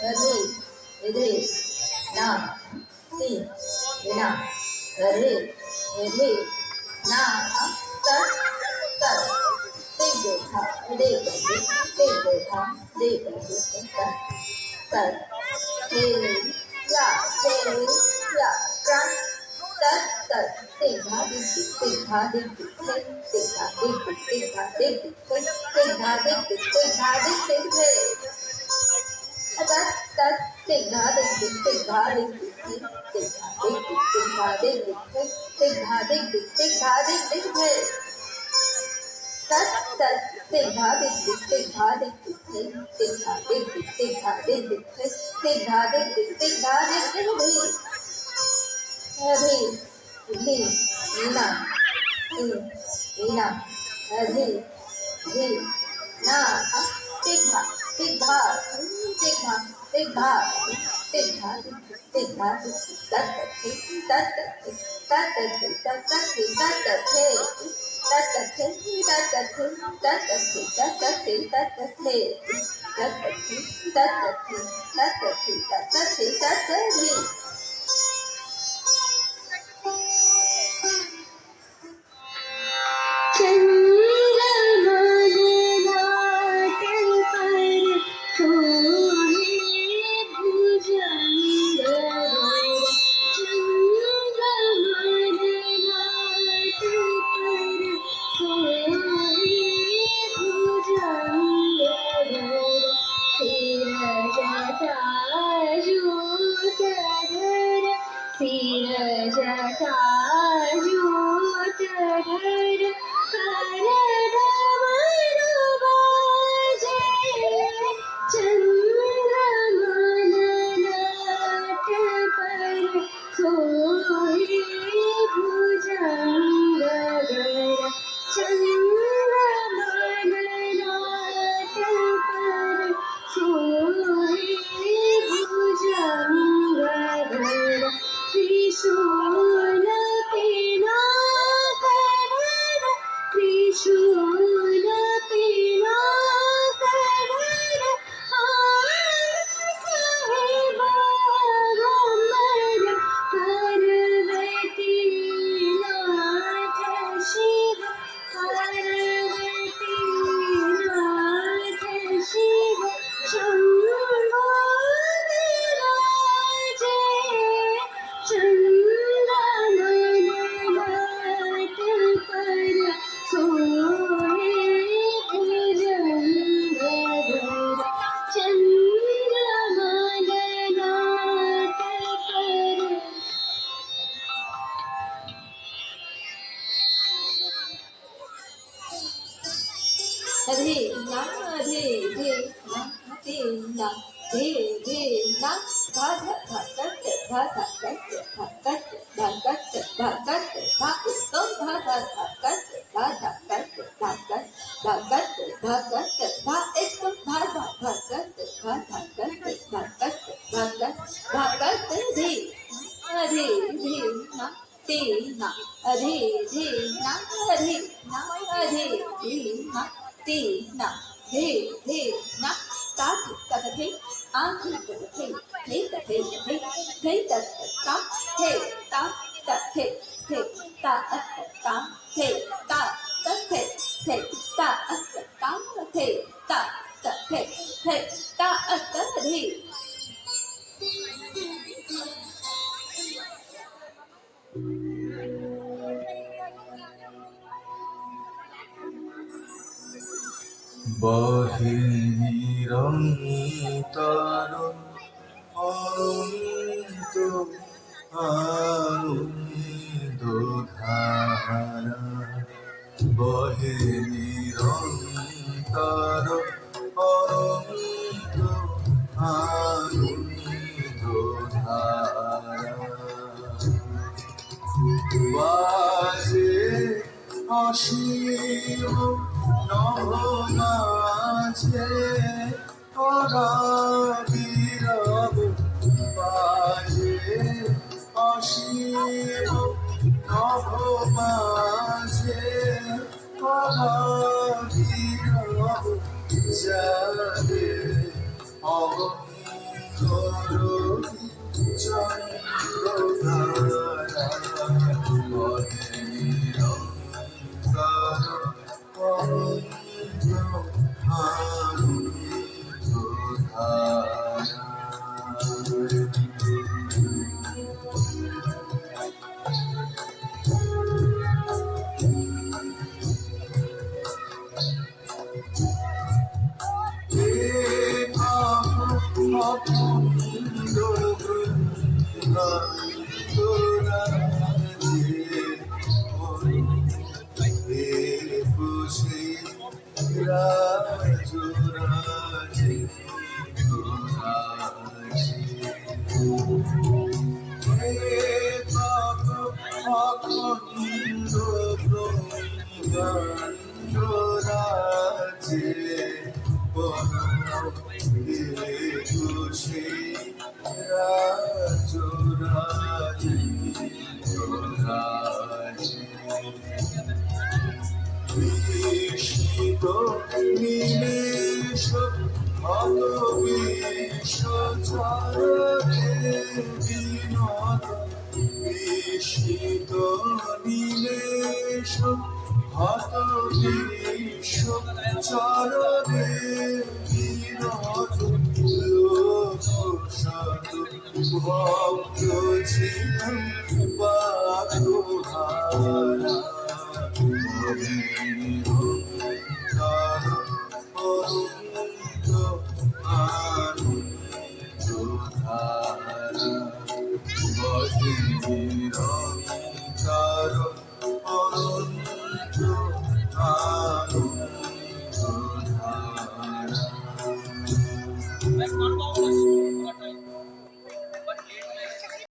Ri, Ri, Na, Ti, Na, Ri, Ri, Na, Tat, Tat, Ti, Tha, Di, Ti, Tha, Di, Tat, Tat, Ti, Ya, Ti, Ya, Rat, Tat, Tat, Ti, Tha, Di, Ti, Tha, Di, Ti, Ti, Tha, Di, Ti, Tha, Di, Ti, Ti, Tha, Di, Ti, Tha, Di, Ti, Tat, Tat, Ti, Tha, Di, Ti, Tha, Di, Ti, Ti, Tha, Di, Ti, Tha, Di, Ti, Tha, Di, Ti, Tha, Di, Ti, Tat, Tat, Ti, Tha, Di, Ti, Tha, Di, Ti, Ti, Tha, Di, Ti, Tha, Di, Ti, Ti, Tha, Di, Ti, Tha, Di, Ri, Ri, Na, Ti, Na, Ri, Ri, Na, Ti, Tha, Ti, Tha, Ti, Tha, Ti, Tha, Ti, Tha, Ti, Tha, Tat, Ti, Tat, Ti, Tat, Ti, Tat, Ti, Tat, Ti, Tat, Ti, Tat, Ti, Tat, Ti, Tat, Ti, Tat, Ti, Tat, Ti, Tat, Ti, Tat, Ti, Tat, Ti, Tat, Ti. Ri, Na, Ri, Ri, Na, Ti, Na, Ri, Ri, Na, Tha, Tha, Tha, Tat, Tha, Tha, Tat, Tha, Tat, Tha, Tat, Tha, Tat, Tha, Uttam, Tha, Tha, Tha, Tat, Tha, Tha, Tat, Tha, Tat, Tha, Tat, Tha, Tat, Tha, Ekam, Tha, Tha, Tha, Tat, Tha, Tha, Tat, Tha, Tat, Tha, Tat, Tha, Tat, Ri, Ri, Ri, Na, Ti, Na, Ri, Ri, Na, Ri, Na, Ri, Ri, Na, Ti, Na, Ri, Ri, Na, Ta, Ta, Ta, Thi, A, Thi, Ta, Ta, Thi, Thi, Ta, Thi, Ta, Thi, Thi, Ta, Ta, Thi, Ta, Ta, Thi, Thi, Ta, Ta, Thi, Ta, Ta, Thi, Thi, Ta, Ta, Thi, Ta, Ta, Thi, Thi, Ta, Ta, Thi. বহে নিরন্তর অনন্ত আনন্দধারা বহে নিরন্তর অনন্ত আনন্দধারা বাজে অসীম নভ মাঝে অরাবিরব বাজে অসীম নভ মাঝে অরাবিরব যাবে অগণিত তরুণী চন্দ্রধারা বহে নিরন্তর অনন্ত আনন্দধারা। বিস্মিত নিমেষ হত বিশ্বচরণে বিনোদ বিস্মিত নিমেষ হত বিশ্বচরণে বিনোদ লোকসত ভক্ত ছিলেন বাধুহারা